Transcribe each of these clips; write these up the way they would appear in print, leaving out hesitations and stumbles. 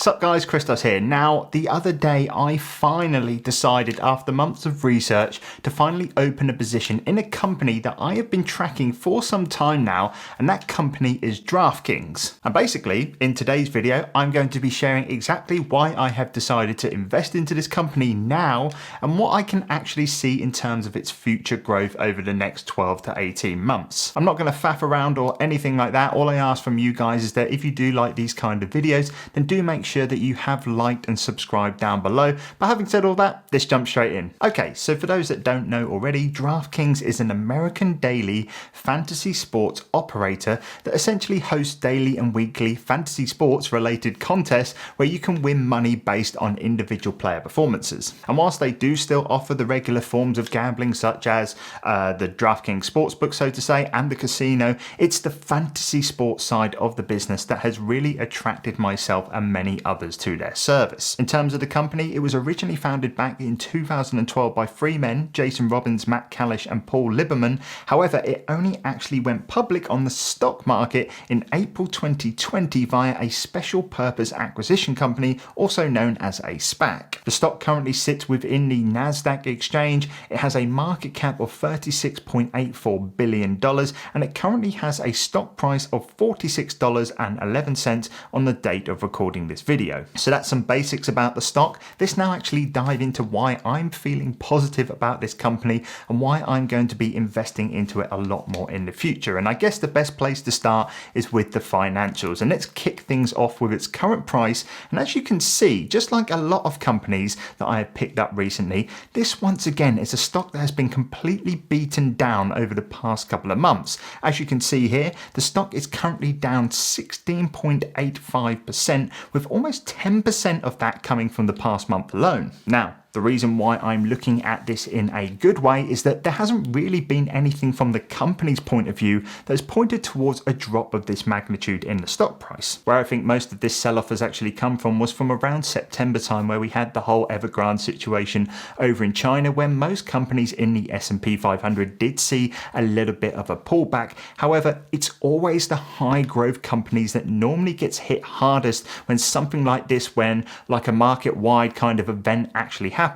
Sup guys, Christos here. Now, the other day I finally decided after months of research to finally open a position in a company that I have been tracking for some time now, and that company is DraftKings. And basically, in today's video, I'm going to be sharing exactly why I have decided to invest into this company now and what I can actually see in terms of its future growth over the next 12 to 18 months. I'm not going to faff around or anything like that. All I ask from you guys is that if you do like these kind of videos, then do make sure that you have liked and subscribed down below. But having said all that, let's jump straight in. Okay, so for those that don't know already, DraftKings is an American daily fantasy sports operator that essentially hosts daily and weekly fantasy sports related contests where you can win money based on individual player performances. And whilst they do still offer the regular forms of gambling such as the DraftKings sportsbook, so to say, and the casino, it's the fantasy sports side of the business that has really attracted myself and many others to their service. In terms of the company, it was originally founded back in 2012 by three men, Jason Robbins, Matt Kalish and Paul Liberman. However, it only actually went public on the stock market in April 2020 via a special purpose acquisition company, also known as a SPAC. The stock currently sits within the NASDAQ exchange. It has a market cap of $36.84 billion and it currently has a stock price of $46.11 on the date of recording this video. So that's some basics about the stock. Let's now actually dive into why I'm feeling positive about this company and why I'm going to be investing into it a lot more in the future. And I guess the best place to start is with the financials. And let's kick things off with its current price. And as you can see, just like a lot of companies that I have picked up recently, this once again is a stock that has been completely beaten down over the past couple of months. As you can see here, the stock is currently down 16.85%, with almost 10% of that coming from the past month alone. Now, the reason why I'm looking at this in a good way is that there hasn't really been anything from the company's point of view that has pointed towards a drop of this magnitude in the stock price. Where I think most of this sell-off has actually come from was from around September time, where we had the whole Evergrande situation over in China, where most companies in the S&P 500 did see a little bit of a pullback. However, it's always the high growth companies that normally gets hit hardest when something like this, when like a market-wide kind of event actually happens.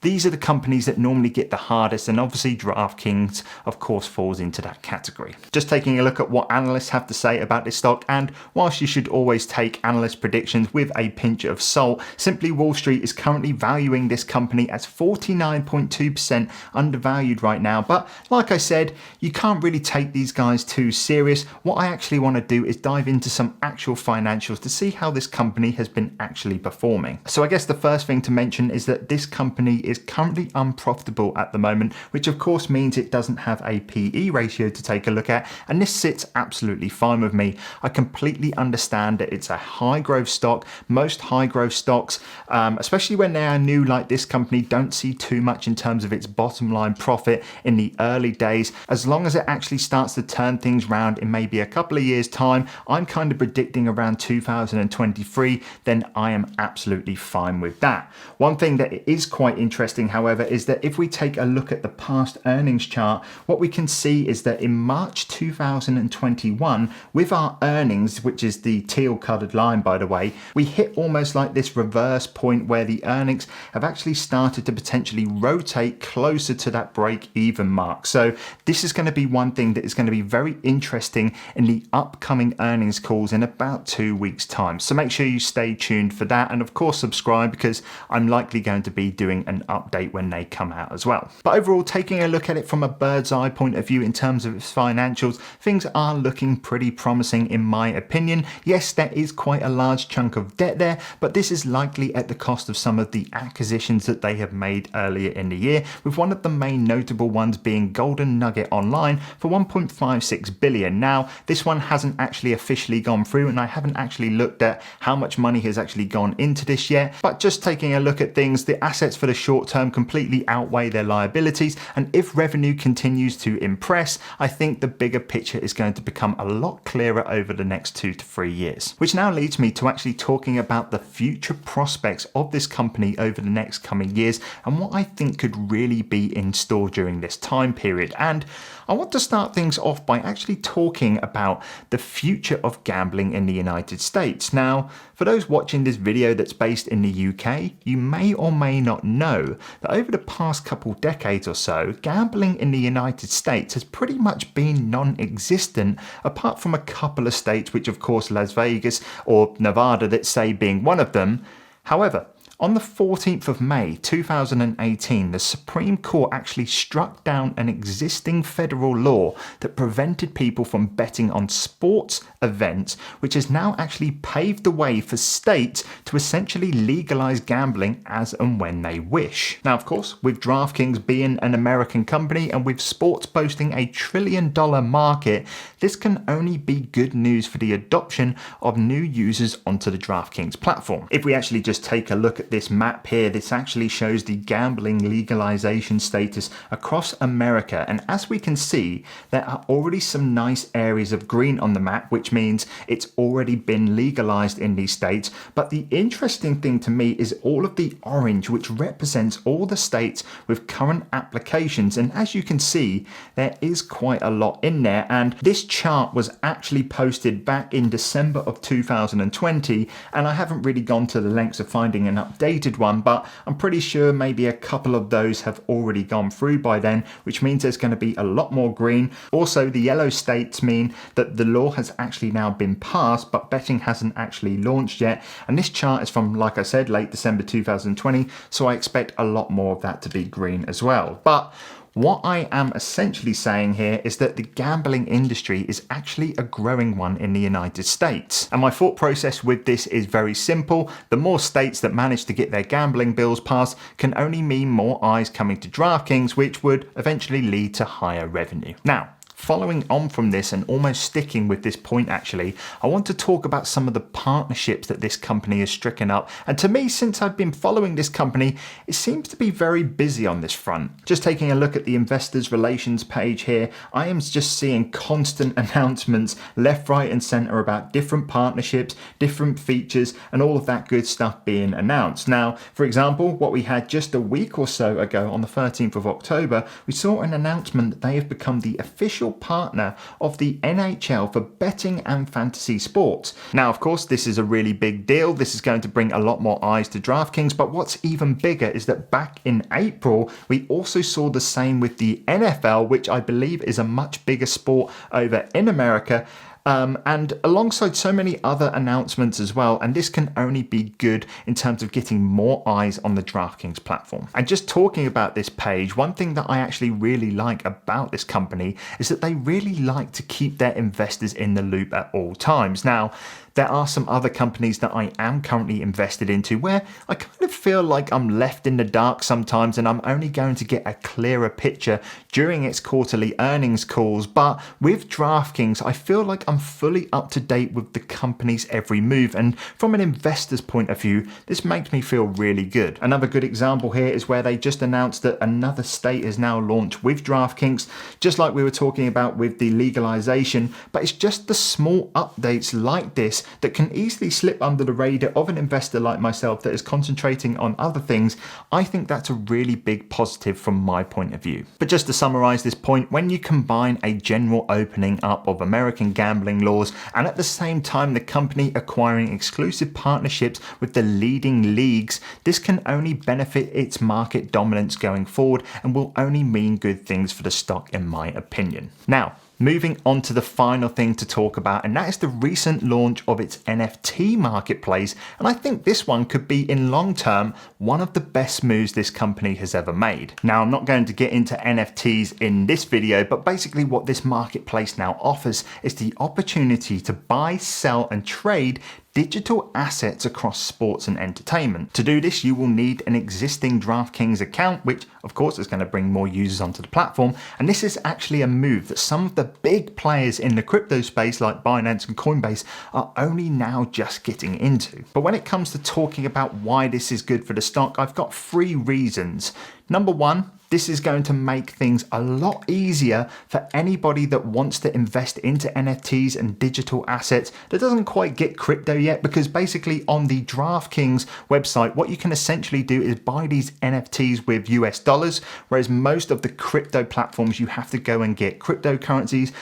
These are the companies that normally get the hardest, and obviously DraftKings of course falls into that category. Just taking a look at what analysts have to say about this stock, and whilst you should always take analyst predictions with a pinch of salt, simply Wall Street is currently valuing this company as 49.2% undervalued right now. But like I said, you can't really take these guys too serious. What I actually want to do is dive into some actual financials to see how this company has been actually performing. So I guess the first thing to mention is that this company is currently unprofitable at the moment, which of course means it doesn't have a PE ratio to take a look at, and this sits absolutely fine with me. I completely understand that it's a high growth stock. Most high growth stocks, especially when they are new like this company, don't see too much in terms of its bottom line profit in the early days. As long as it actually starts to turn things around in maybe a couple of years time, I'm kind of predicting around 2023, then I am absolutely fine with that. One thing that is quite interesting, however, is that if we take a look at the past earnings chart, what we can see is that in March 2021, with our earnings, which is the teal colored line by the way, we hit almost like this reverse point where the earnings have actually started to potentially rotate closer to that break even mark. So this is going to be one thing that is going to be very interesting in the upcoming earnings calls in about 2 weeks time. So make sure you stay tuned for that, and of course subscribe, because I'm likely going to be doing an update when they come out as well. But overall, taking a look at it from a bird's eye point of view in terms of its financials, things are looking pretty promising in my opinion. Yes, there is quite a large chunk of debt there, but this is likely at the cost of some of the acquisitions that they have made earlier in the year, with one of the main notable ones being Golden Nugget Online for $1.56 billion. Now, this one hasn't actually officially gone through, and I haven't actually looked at how much money has actually gone into this yet, but just taking a look at things, the assets for the short short term completely outweigh their liabilities, and if revenue continues to impress, I think the bigger picture is going to become a lot clearer over the next 2 to 3 years. Which now leads me to actually talking about the future prospects of this company over the next coming years and what I think could really be in store during this time period. And I want to start things off by actually talking about the future of gambling in the United States. Now, for those watching this video that's based in the UK, you may or may not know that over the past couple decades or so, gambling in the United States has pretty much been non-existent, apart from a couple of states, which of course Las Vegas or Nevada, let's say, being one of them. However, on the 14th of May 2018, the Supreme Court actually struck down an existing federal law that prevented people from betting on sports events, which has now actually paved the way for states to essentially legalize gambling as and when they wish. Now, of course, with DraftKings being an American company and with sports boasting a $1 trillion market, this can only be good news for the adoption of new users onto the DraftKings platform. If we actually just take a look at this map here, this actually shows the gambling legalization status across America, and as we can see, there are already some nice areas of green on the map, which means it's already been legalized in these states. But the interesting thing to me is all of the orange, which represents all the states with current applications, and as you can see, there is quite a lot in there. And this chart was actually posted back in December of 2020, and I haven't really gone to the lengths of finding an updated one, but I'm pretty sure maybe a couple of those have already gone through by then, which means there's going to be a lot more green. Also, the yellow states mean that the law has actually now been passed, but betting hasn't actually launched yet. And this chart is from, like I said, late December 2020, so I expect a lot more of that to be green as well. But what I am essentially saying here is that the gambling industry is actually a growing one in the United States. And my thought process with this is very simple. The more states that manage to get their gambling bills passed can only mean more eyes coming to DraftKings, which would eventually lead to higher revenue. Now, following on from this and almost sticking with this point actually, I want to talk about some of the partnerships that this company has stricken up. And to me, since I've been following this company, it seems to be very busy on this front. Just taking a look at the investors relations page here, I am just seeing constant announcements left, right and center about different partnerships, different features and all of that good stuff being announced. Now, for example, what we had just a week or so ago on the 13th of October, we saw an announcement that they have become the official partner of the NHL for betting and fantasy sports. Now, of course, this is a really big deal. This is going to bring a lot more eyes to DraftKings, but what's even bigger is that back in April, we also saw the same with the NFL, which I believe is a much bigger sport over in America. And alongside so many other announcements as well, and this can only be good in terms of getting more eyes on the DraftKings platform. And just talking about this page, one thing that I actually really like about this company is that they really like to keep their investors in the loop at all times. Now, there are some other companies that I am currently invested into where I kind of feel like I'm left in the dark sometimes and I'm only going to get a clearer picture during its quarterly earnings calls. But with DraftKings, I feel like I'm fully up to date with the company's every move. And from an investor's point of view, this makes me feel really good. Another good example here is where they just announced that another state is now launched with DraftKings, just like we were talking about with the legalization. But it's just the small updates like this that can easily slip under the radar of an investor like myself that is concentrating on other things. I think that's a really big positive from my point of view. But just to summarize this point, when you combine a general opening up of American gambling laws and at the same time the company acquiring exclusive partnerships with the leading leagues, this can only benefit its market dominance going forward and will only mean good things for the stock in my opinion. Now, moving on to the final thing to talk about, and that is the recent launch of its NFT Marketplace. And I think this one could be, in long term, one of the best moves this company has ever made. Now, I'm not going to get into NFTs in this video, but basically what this marketplace now offers is the opportunity to buy, sell, and trade digital assets across sports and entertainment. To do this, you will need an existing DraftKings account, which of course is going to bring more users onto the platform. And this is actually a move that some of the big players in the crypto space like Binance and Coinbase are only now just getting into. But when it comes to talking about why this is good for the stock, I've got 3 reasons. Number 1, this is going to make things a lot easier for anybody that wants to invest into NFTs and digital assets that doesn't quite get crypto yet, because basically on the DraftKings website, what you can essentially do is buy these NFTs with US dollars, whereas most of the crypto platforms, you have to go and get cryptocurrencies,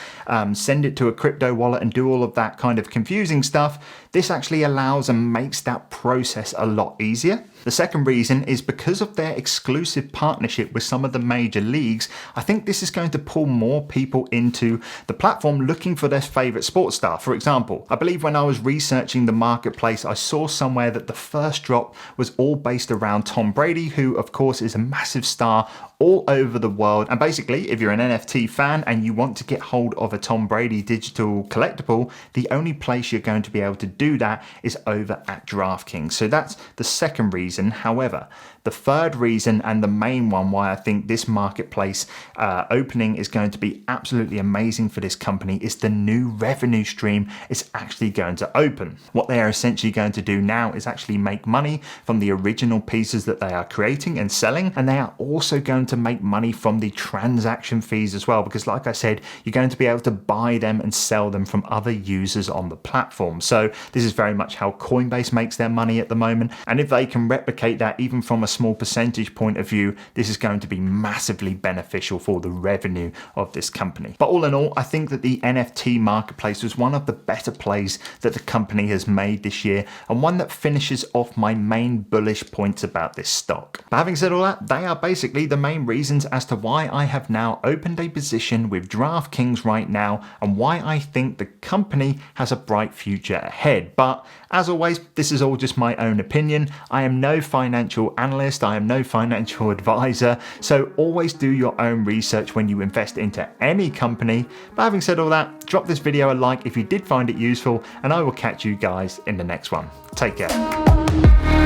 send it to a crypto wallet and do all of that kind of confusing stuff. This actually allows and makes that process a lot easier. The second reason is because of their exclusive partnership with some of the major leagues. I think this is going to pull more people into the platform looking for their favorite sports star. For example, I believe when I was researching the marketplace, I saw somewhere that the first drop was all based around Tom Brady, who of course is a massive star all over the world. And basically, if you're an NFT fan and you want to get hold of a Tom Brady digital collectible, the only place you're going to be able to do that is over at DraftKings. So that's the second reason. However, the third reason, and the main one why I think this marketplace opening is going to be absolutely amazing for this company, is the new revenue stream is actually going to open. What they are essentially going to do now is actually make money from the original pieces that they are creating and selling, and they are also going to make money from the transaction fees as well, because like I said, you're going to be able to buy them and sell them from other users on the platform. So this is very much how Coinbase makes their money at the moment, and if they can replicate that even from a small percentage point of view, this is going to be massively beneficial for the revenue of this company. But all in all, I think that the NFT marketplace was one of the better plays that the company has made this year, and one that finishes off my main bullish points about this stock. But having said all that, they are basically the main reasons as to why I have now opened a position with DraftKings right now, and why I think the company has a bright future ahead. But as always, this is all just my own opinion. I am no financial analyst, I am no financial advisor, so always do your own research when you invest into any company. But having said all that, drop this video a like if you did find it useful, and I will catch you guys in the next one. Take care.